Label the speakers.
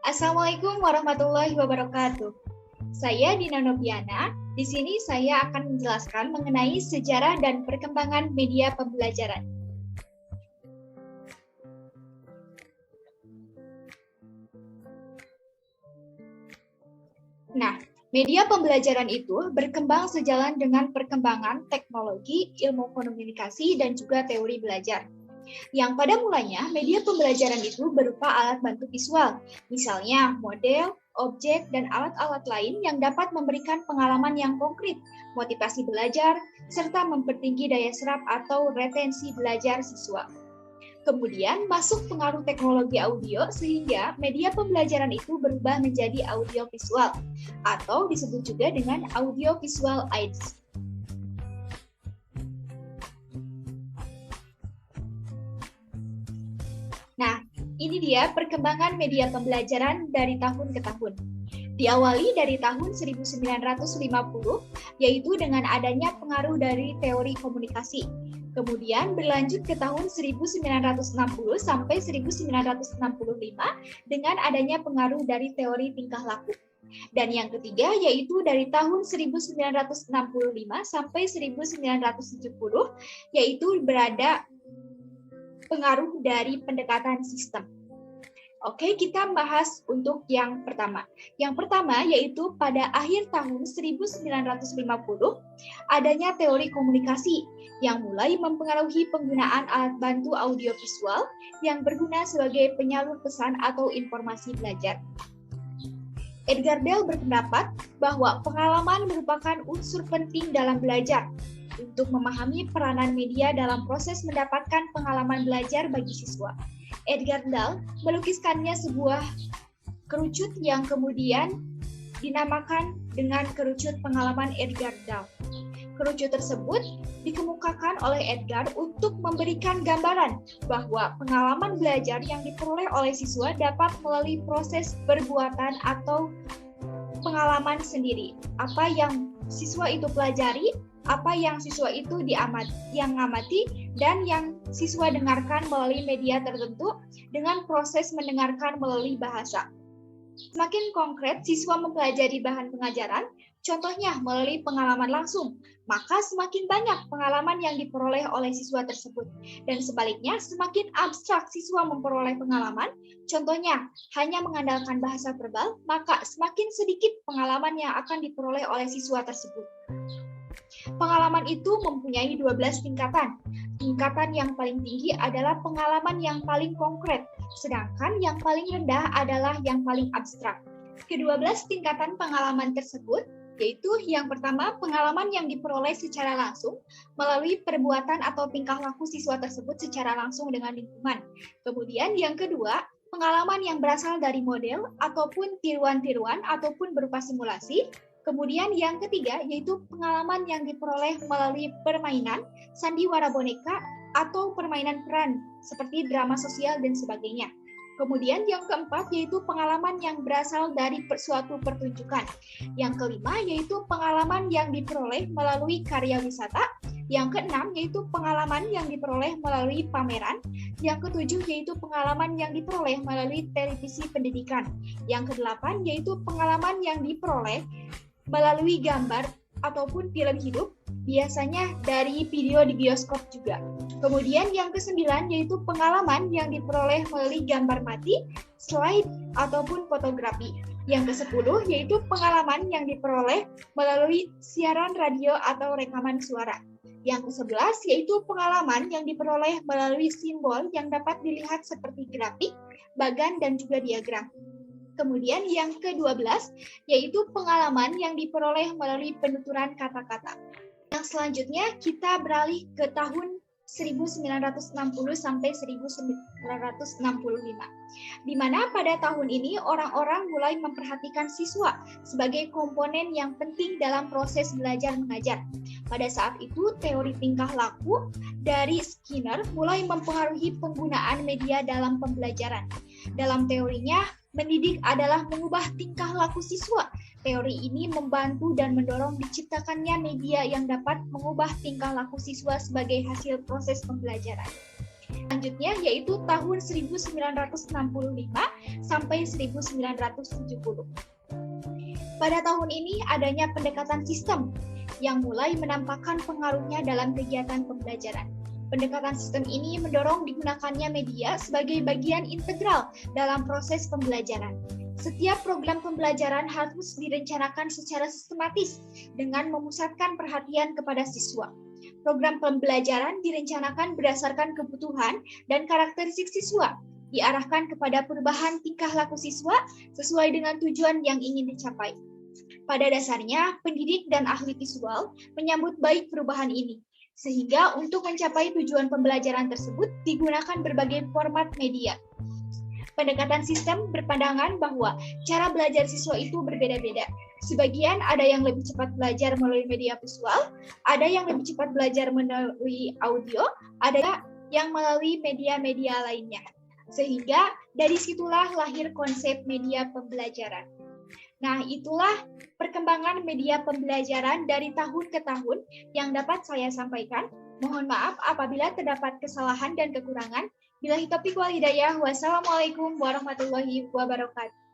Speaker 1: Assalamualaikum warahmatullahi wabarakatuh. Saya Dina Noviana. Di sini saya akan menjelaskan mengenai sejarah dan perkembangan media pembelajaran. Nah, media pembelajaran itu berkembang sejalan dengan perkembangan teknologi, ilmu komunikasi, dan juga teori belajar. Yang pada mulanya, media pembelajaran itu berupa alat bantu visual, misalnya model, objek, dan alat-alat lain yang dapat memberikan pengalaman yang konkret, motivasi belajar, serta mempertinggi daya serap atau retensi belajar siswa. Kemudian masuk pengaruh teknologi audio sehingga media pembelajaran itu berubah menjadi audio visual atau disebut juga dengan audio visual aids. Nah, ini dia perkembangan media pembelajaran dari tahun ke tahun. Diawali dari tahun 1950, yaitu dengan adanya pengaruh dari teori komunikasi. Kemudian berlanjut ke tahun 1960 sampai 1965 dengan adanya pengaruh dari teori tingkah laku. Dan yang ketiga yaitu dari tahun 1965 sampai 1970 yaitu berada pengaruh dari pendekatan sistem. Oke, kita bahas untuk yang pertama. Yang pertama yaitu pada akhir tahun 1950 adanya teori komunikasi yang mulai mempengaruhi penggunaan alat bantu audiovisual yang berguna sebagai penyalur pesan atau informasi belajar. Edgar Dale berpendapat bahwa pengalaman merupakan unsur penting dalam belajar untuk memahami peranan media dalam proses mendapatkan pengalaman belajar bagi siswa. Edgar Dale melukiskannya sebuah kerucut yang kemudian dinamakan dengan kerucut pengalaman Edgar Dale. Kerucut tersebut dikemukakan oleh Edgar untuk memberikan gambaran bahwa pengalaman belajar yang diperoleh oleh siswa dapat melalui proses perbuatan atau pengalaman sendiri. Apa yang siswa itu pelajari, apa yang siswa itu amati, dan yang siswa dengarkan melalui media tertentu dengan proses mendengarkan melalui bahasa. Semakin konkret siswa mempelajari bahan pengajaran, contohnya melalui pengalaman langsung, maka semakin banyak pengalaman yang diperoleh oleh siswa tersebut. Dan sebaliknya, semakin abstrak siswa memperoleh pengalaman, contohnya hanya mengandalkan bahasa verbal, maka semakin sedikit pengalaman yang akan diperoleh oleh siswa tersebut. Pengalaman itu mempunyai 12 tingkatan. Tingkatan yang paling tinggi adalah pengalaman yang paling konkret, sedangkan yang paling rendah adalah yang paling abstrak. Ke-12 tingkatan pengalaman tersebut yaitu yang pertama pengalaman yang diperoleh secara langsung melalui perbuatan atau tingkah laku siswa tersebut secara langsung dengan lingkungan. Kemudian yang kedua, pengalaman yang berasal dari model ataupun tiruan-tiruan ataupun berupa simulasi. Kemudian yang ketiga yaitu pengalaman yang diperoleh melalui permainan, sandiwara boneka, atau permainan peran seperti drama sosial dan sebagainya. Kemudian yang keempat yaitu pengalaman yang berasal dari suatu pertunjukan. Yang kelima yaitu pengalaman yang diperoleh melalui karya wisata. Yang keenam yaitu pengalaman yang diperoleh melalui pameran. Yang ketujuh yaitu pengalaman yang diperoleh melalui televisi pendidikan. Yang kedelapan yaitu pengalaman yang diperoleh melalui gambar ataupun film hidup, biasanya dari video di bioskop juga. Kemudian yang kesembilan yaitu pengalaman yang diperoleh melalui gambar mati, slide, ataupun fotografi. Yang ke-10 yaitu pengalaman yang diperoleh melalui siaran radio atau rekaman suara. Yang ke-11 yaitu pengalaman yang diperoleh melalui simbol yang dapat dilihat seperti grafik, bagan, dan juga diagram. Kemudian yang ke-12 yaitu pengalaman yang diperoleh melalui penuturan kata-kata. Yang selanjutnya kita beralih ke tahun 1960 sampai 1965. Di mana pada tahun ini orang-orang mulai memperhatikan siswa sebagai komponen yang penting dalam proses belajar mengajar. Pada saat itu teori tingkah laku dari Skinner mulai mempengaruhi penggunaan media dalam pembelajaran. Dalam teorinya, mendidik adalah mengubah tingkah laku siswa. Teori ini membantu dan mendorong diciptakannya media yang dapat mengubah tingkah laku siswa sebagai hasil proses pembelajaran. Selanjutnya yaitu tahun 1965 sampai 1970. Pada tahun ini adanya pendekatan sistem yang mulai menampakkan pengaruhnya dalam kegiatan pembelajaran. Pendekatan sistem ini mendorong digunakannya media sebagai bagian integral dalam proses pembelajaran. Setiap program pembelajaran harus direncanakan secara sistematis dengan memusatkan perhatian kepada siswa. Program pembelajaran direncanakan berdasarkan kebutuhan dan karakteristik siswa, diarahkan kepada perubahan tingkah laku siswa sesuai dengan tujuan yang ingin dicapai. Pada dasarnya, pendidik dan ahli visual menyambut baik perubahan ini, sehingga untuk mencapai tujuan pembelajaran tersebut digunakan berbagai format media. Pendekatan sistem berpandangan bahwa cara belajar siswa itu berbeda-beda. Sebagian ada yang lebih cepat belajar melalui media visual, ada yang lebih cepat belajar melalui audio, ada yang melalui media-media lainnya. Sehingga dari situlah lahir konsep media pembelajaran. Nah, itulah perkembangan media pembelajaran dari tahun ke tahun yang dapat saya sampaikan. Mohon maaf apabila terdapat kesalahan dan kekurangan. Billahi taufiq wal hidayah. Wassalamualaikum warahmatullahi wabarakatuh.